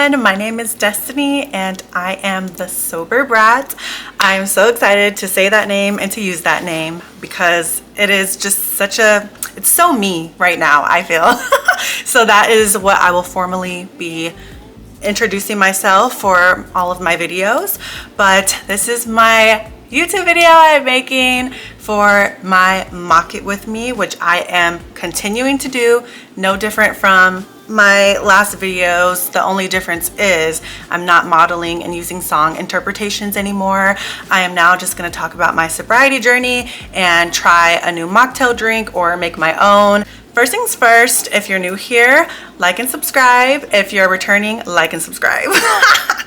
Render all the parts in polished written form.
everyone, my name is Destiny and I am the Sober Brat. I'm so excited to say that name and to use that name because it is just it's so me right now, I feel. So that is what I will formally be introducing myself for all of my videos. But this is my YouTube video I'm making for my Mock It With Me, which I am continuing to do, no different from my last videos. The only difference is I'm not modeling and using song interpretations anymore. I am now just going to talk about my sobriety journey and try a new mocktail drink or make my own. First things first, if you're new here, like and subscribe. If you're returning, like and subscribe.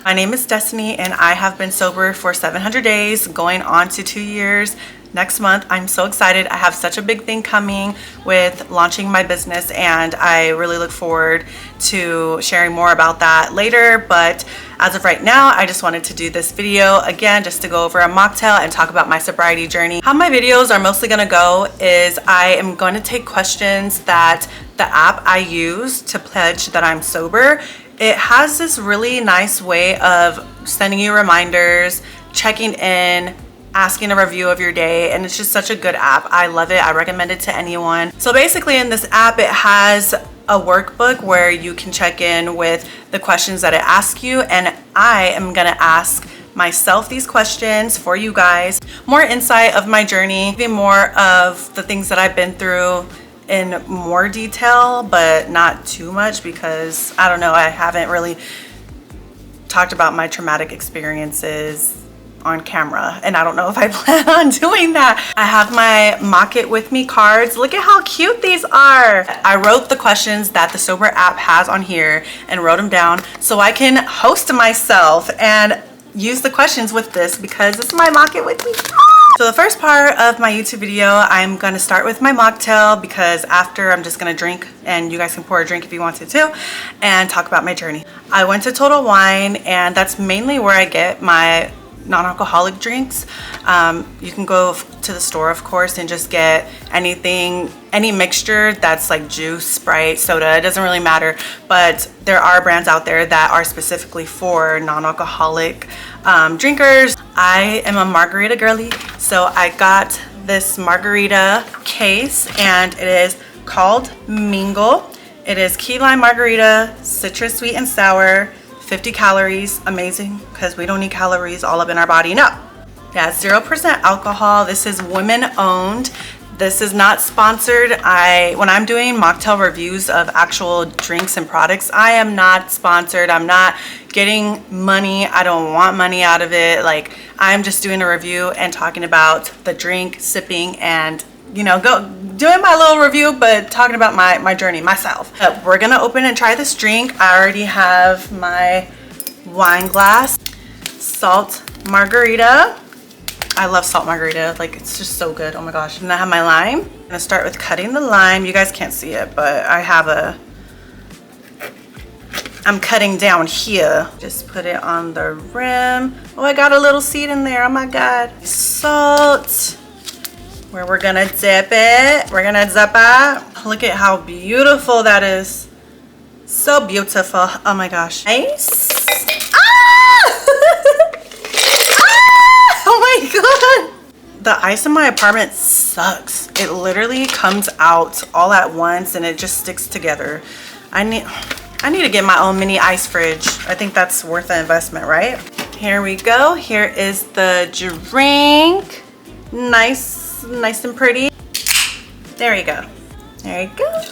My name is Destiny and I have been sober for 700 days, going on to 2 years next month. I'm so excited. I have such a big thing coming with launching my business and I really look forward to sharing more about that later. But as of right now, I just wanted to do this video again just to go over a mocktail and talk about my sobriety journey. How my videos are mostly going to go is I am going to take questions that the app I use to pledge that I'm sober. It has this really nice way of sending you reminders, checking in, asking a review of your day, and it's just such a good app. I love it. I recommend it to anyone. So basically in this app, it has a workbook where you can check in with the questions that it asks you, and I am gonna ask myself these questions for you guys. More insight of my journey, even more of the things that I've been through in more detail, but not too much because I don't know, I haven't really talked about my traumatic experiences on camera, and I don't know if I plan on doing that. I have my Mock It With Me cards. Look at how cute these are. I wrote the questions that the Sober app has on here and wrote them down so I can host myself and use the questions with this because it's my Mock It With Me. So the first part of my YouTube video, I'm gonna start with my mocktail because after I'm just gonna drink, and you guys can pour a drink if you wanted to, and talk about my journey. I went to Total Wine and that's mainly where I get my non-alcoholic drinks. You can go to the store, of course, and just get anything, any mixture that's like juice, Sprite, soda, it doesn't really matter. But there are brands out there that are specifically for non-alcoholic drinkers. I am a Margarita girly, so I got this Margarita case and it is called Mingle. It is key lime margarita, citrus sweet and sour, 50 calories, amazing, because we don't need calories all up in our body. No, yeah, 0% alcohol. This is women owned. This is not sponsored. When I'm doing mocktail reviews of actual drinks and products, I am not sponsored. I'm not getting money. I don't want money out of it. Like, I'm just doing a review and talking about the drink, sipping, and doing my little review, but talking about my journey myself. But we're gonna open and try this drink. I already have my wine glass, salt margarita. I love salt margarita, like it's just so good. Oh my gosh. And I have my lime. I'm gonna start with cutting the lime. You guys can't see it, but I'm cutting down here. Just put it on the rim. Oh, I got a little seed in there, oh my God. Salt. Where we're gonna dip it. We're gonna dip it. Look at how beautiful that is. So beautiful. Oh my gosh. Nice. Ah! Ah! Oh my God. The ice in my apartment sucks. It literally comes out all at once and it just sticks together. I need to get my own mini ice fridge. I think that's worth the investment, right? Here we go. Here is the drink. Nice and pretty. There you go. There you go.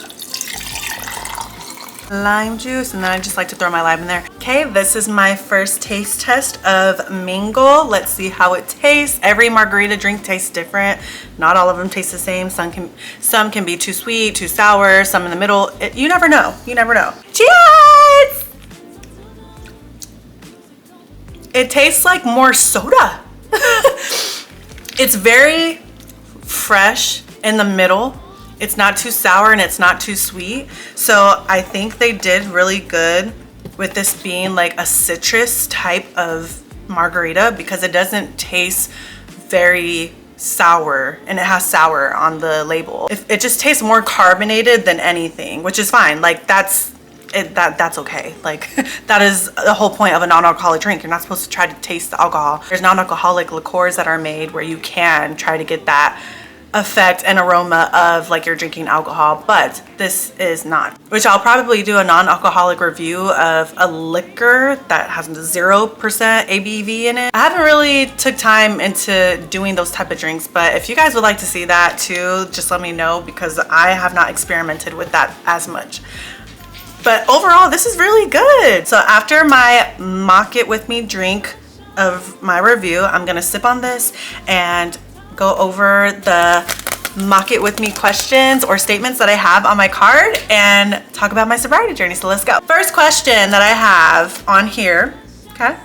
Lime juice, and then I just like to throw my lime in there. Okay, this is my first taste test of Mingle. Let's see how it tastes. Every margarita drink tastes different. Not all of them taste the same. Some can be too sweet, too sour, some in the middle. You never know. You never know. Cheers! It tastes like more soda. It's very fresh in the middle. It's not too sour and it's not too sweet. So I think they did really good with this being like a citrus type of margarita because it doesn't taste very sour, and it has sour on the label. It just tastes more carbonated than anything, which is fine. Like that's that's okay. Like that is the whole point of a non-alcoholic drink. You're not supposed to try to taste the alcohol. There's non-alcoholic liqueurs that are made where you can try to get that effect and aroma of like you're drinking alcohol, but this is not. Which I'll probably do a non-alcoholic review of a liquor that has 0% ABV in it. I haven't really took time into doing those type of drinks, but if you guys would like to see that too, just let me know, because I have not experimented with that as much. But overall, this is really good. So after my mock it with me drink of my review, I'm gonna sip on this and go over the mock it with me questions or statements that I have on my card and talk about my sobriety journey. So let's go. First question that I have on here, okay?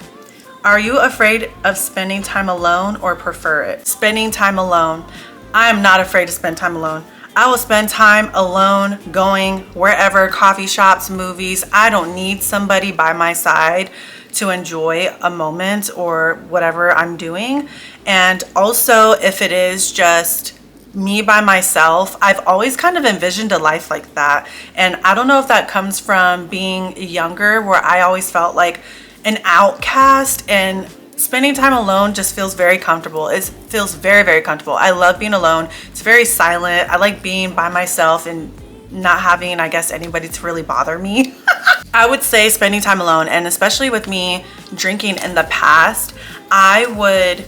Are you afraid of spending time alone or prefer it? Spending time alone. I am not afraid to spend time alone. I will spend time alone going wherever, coffee shops, movies. I don't need somebody by my side to enjoy a moment or whatever I'm doing. And also, if it is just me by myself, I've always kind of envisioned a life like that. And I don't know if that comes from being younger, where I always felt like an outcast, and spending time alone just feels very comfortable. It feels very, very comfortable. I love being alone. It's very silent. I like being by myself and not having, I guess, anybody to really bother me. I would say spending time alone, and especially with me drinking in the past, I would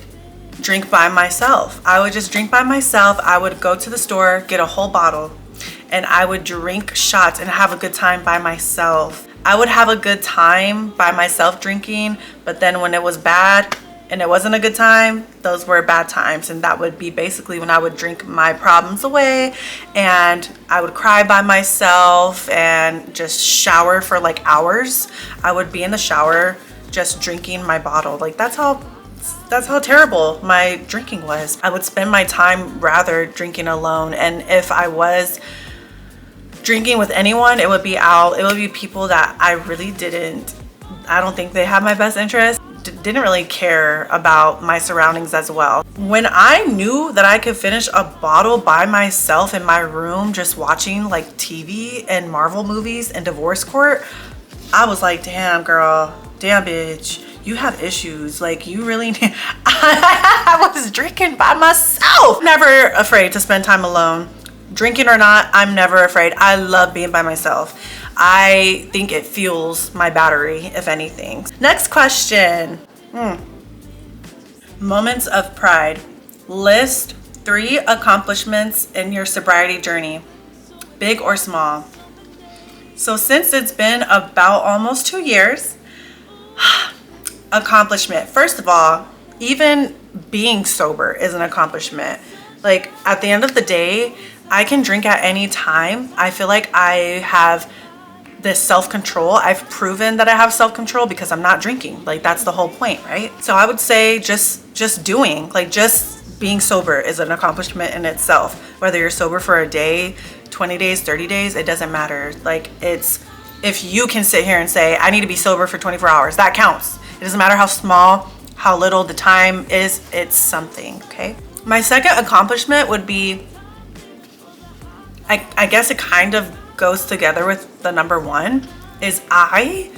drink by myself. I would just drink by myself. I would go to the store, get a whole bottle, and I would drink shots and have a good time by myself. I would have a good time by myself drinking, but then when it was bad and it wasn't a good time, those were bad times. And that would be basically when I would drink my problems away, and I would cry by myself and just shower for like hours. I would be in the shower just drinking my bottle. Like that's how terrible my drinking was. I would spend my time rather drinking alone. And if I was drinking with anyone, it would be out. It would be people that I really I don't think they have my best interest. Didn't really care about my surroundings as well. When I knew that I could finish a bottle by myself in my room just watching like TV and Marvel movies and divorce court, I was like, damn girl, damn bitch, you have issues. Like you really need. I was drinking by myself. Never afraid to spend time alone. Drinking or not, I'm never afraid. I love being by myself. I think it fuels my battery, if anything. Next question. Moments of pride. List 3 accomplishments in your sobriety journey, big or small. So since it's been about almost 2 years, accomplishment. First of all, even being sober is an accomplishment. Like at the end of the day, I can drink at any time. I feel like I have this self-control. I've proven that I have self-control because I'm not drinking. Like that's the whole point, right? So I would say just doing, like just being sober is an accomplishment in itself. Whether you're sober for a day, 20 days, 30 days, it doesn't matter. Like if you can sit here and say, I need to be sober for 24 hours, that counts. It doesn't matter how small, how little the time is, it's something, okay? My second accomplishment would be, I guess it kind of goes together with the number 1, is I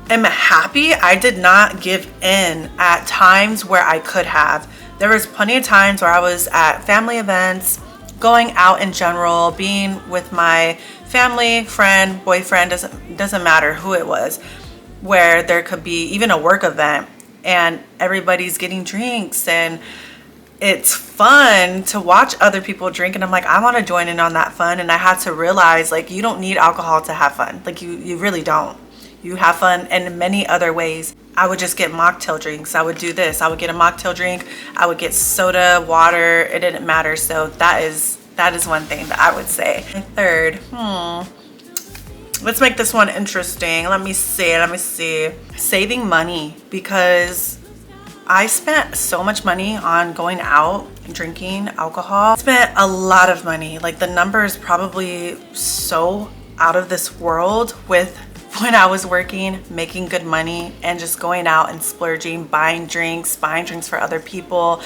am happy I did not give in at times where I could have. There was plenty of times where I was at family events, going out in general, being with my family, friend, boyfriend, doesn't matter who it was, where there could be even a work event and everybody's getting drinks and it's fun to watch other people drink, and I'm like, I want to join in on that fun. And I had to realize, like, you don't need alcohol to have fun. Like you really don't. You have fun in many other ways. I would just get mocktail drinks. I would do this. I would get a mocktail drink. I would get soda, water. It didn't matter. So that is one thing that I would say. And third, let's make this one interesting. Let me see. Saving money, because I spent so much money on going out and drinking alcohol. I spent a lot of money. Like the number is probably so out of this world with when I was working, making good money and just going out and splurging, buying drinks for other people,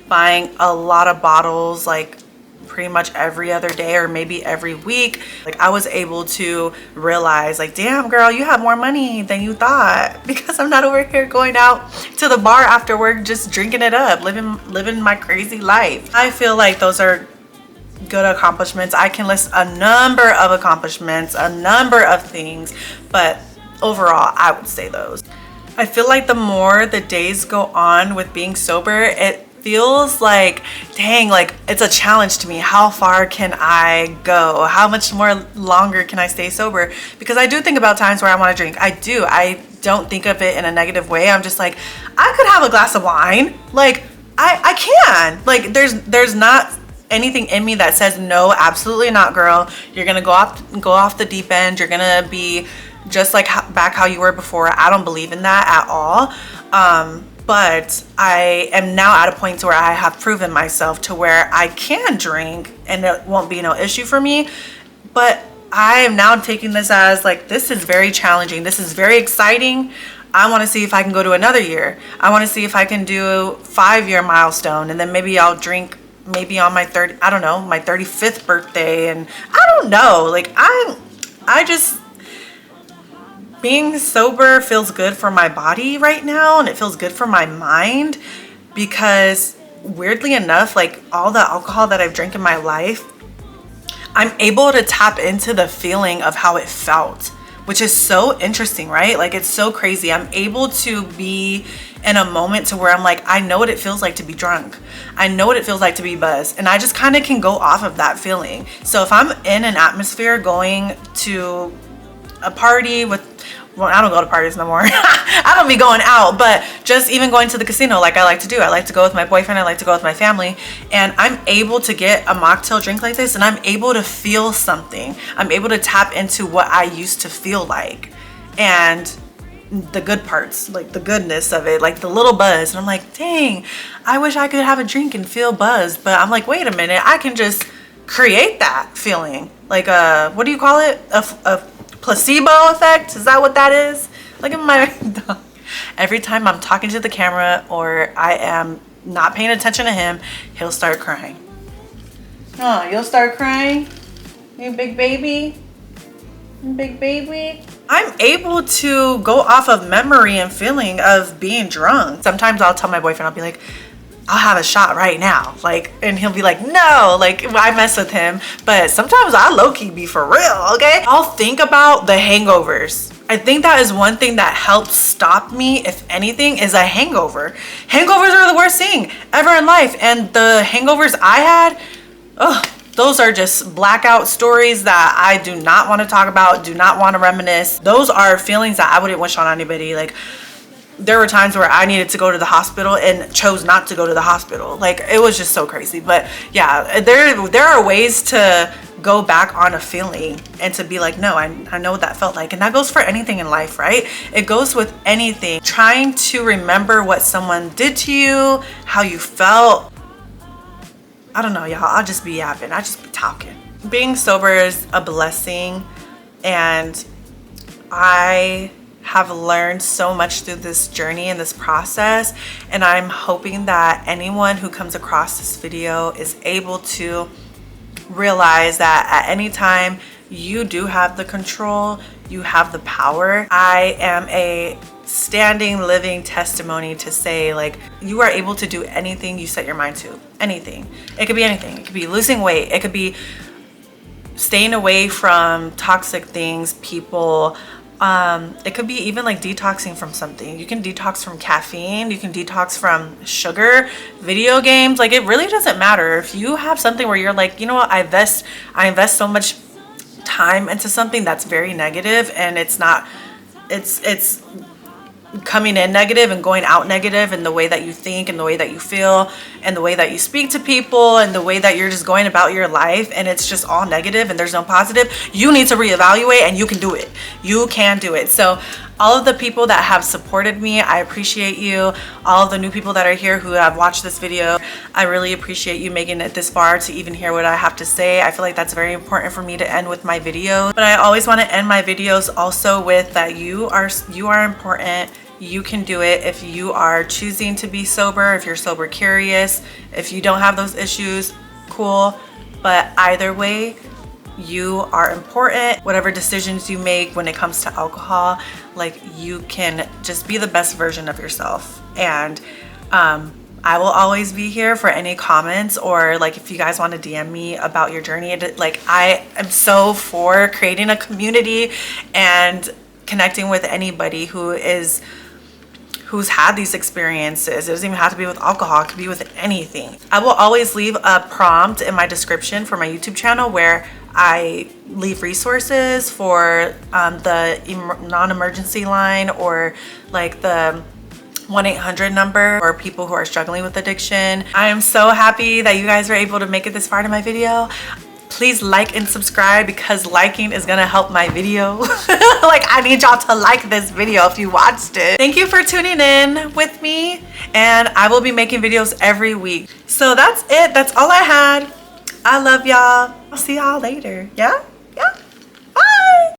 buying a lot of bottles, like pretty much every other day or maybe every week, like I was able to realize like, damn girl, you have more money than you thought, because I'm not over here going out to the bar after work just drinking it up, living my crazy life. I feel like those are good accomplishments. I can list a number of accomplishments, a number of things, but overall I would say those. I feel like the more the days go on with being sober, it feels like, dang, like it's a challenge to me. How far can I go? How much more longer can I stay sober? Because I do think about times where I want to drink. I don't think of it in a negative way. I'm just like, I could have a glass of wine. Like I can. Like there's not anything in me that says no, absolutely not, girl. You're gonna go off the deep end. You're gonna be just like back how you were before. I don't believe in that at all. But I am now at a point to where I have proven myself to where I can drink and it won't be no issue for me. But I am now taking this as like, this is very challenging. This is very exciting. I want to see if I can go to another year. I want to see if I can do 5-year milestone, and then maybe I'll drink maybe on my I don't know, my 35th birthday. And I don't know, like I just, being sober feels good for my body right now, and it feels good for my mind, because weirdly enough, like all the alcohol that I've drank in my life, I'm able to tap into the feeling of how it felt, which is so interesting, right? Like it's so crazy. I'm able to be in a moment to where I'm like, I know what it feels like to be drunk. I know what it feels like to be buzzed. And I just kind of can go off of that feeling. So if I'm in an atmosphere going to a party with, well, I don't go to parties no more. I don't be going out, but just even going to the casino like I like to do. I like to go with my boyfriend. I like to go with my family. And I'm able to get a mocktail drink like this, and I'm able to feel something. I'm able to tap into what I used to feel like. And the good parts, like the goodness of it, like the little buzz. And I'm like, dang, I wish I could have a drink and feel buzzed. But I'm like, wait a minute, I can just create that feeling. Like what do you call it? A placebo effect? Is that what that is? Look at my dog. Every time I'm talking to the camera or I am not paying attention to him, he'll start crying. Oh, you'll start crying? You big baby? Big baby? I'm able to go off of memory and feeling of being drunk. Sometimes I'll tell my boyfriend, I'll be like, I'll have a shot right now. Like, and he'll be like, no, like I mess with him. But sometimes I low-key be for real, okay? I'll think about the hangovers. I think that is one thing that helps stop me, if anything, is a hangover. Hangovers are the worst thing ever in life. And the hangovers I had, those are just blackout stories that I do not want to talk about, do not want to reminisce. Those are feelings that I wouldn't wish on anybody. Like, there were times where I needed to go to the hospital and chose not to go to the hospital. Like, it was just so crazy. But yeah, there are ways to go back on a feeling and to be like, no, I know what that felt like. And that goes for anything in life, right? It goes with anything. Trying to remember what someone did to you, how you felt. I don't know, y'all. I'll just be yapping. I just be talking. Being sober is a blessing, and I have learned so much through this journey and this process, and I'm hoping that anyone who comes across this video is able to realize that at any time you do have the control, you have the power. I am a standing living testimony to say, like, you are able to do anything you set your mind to. Anything. It could be anything. It could be losing weight. It could be staying away from toxic things, people. It could be even like detoxing from something. You can detox from caffeine, you can detox from sugar, video games. Like, it really doesn't matter. If you have something where you're like, you know what, I invest so much time into something that's very negative, and it's coming in negative and going out negative in the way that you think and the way that you feel and the way that you speak to people and the way that you're just going about your life, and it's just all negative and there's no positive, you need to reevaluate, and you can do it. You can do it. So all of the people that have supported me, I appreciate you. All of the new people that are here who have watched this video, I really appreciate you making it this far to even hear what I have to say. I feel like that's very important for me to end with my videos. But I always want to end my videos also with that you are important. You can do it if you are choosing to be sober, if you're sober curious. If you don't have those issues, cool. but either way, you are important. Whatever decisions you make when it comes to alcohol, like, you can just be the best version of yourself. And I will always be here for any comments, or like if you guys want to DM me about your journey. Like, I am so for creating a community and connecting with anybody who's had these experiences. It doesn't even have to be with alcohol, it could be with anything. I will always leave a prompt in my description for my YouTube channel where I leave resources for the non-emergency line, or like the 1-800 number for people who are struggling with addiction. I am so happy that you guys were able to make it this far to my video. Please like and subscribe, because liking is gonna help my video. Like, I need y'all to like this video if you watched it. Thank you for tuning in with me, and I will be making videos every week. So that's it. That's all I had. I love y'all. I'll see y'all later. Yeah?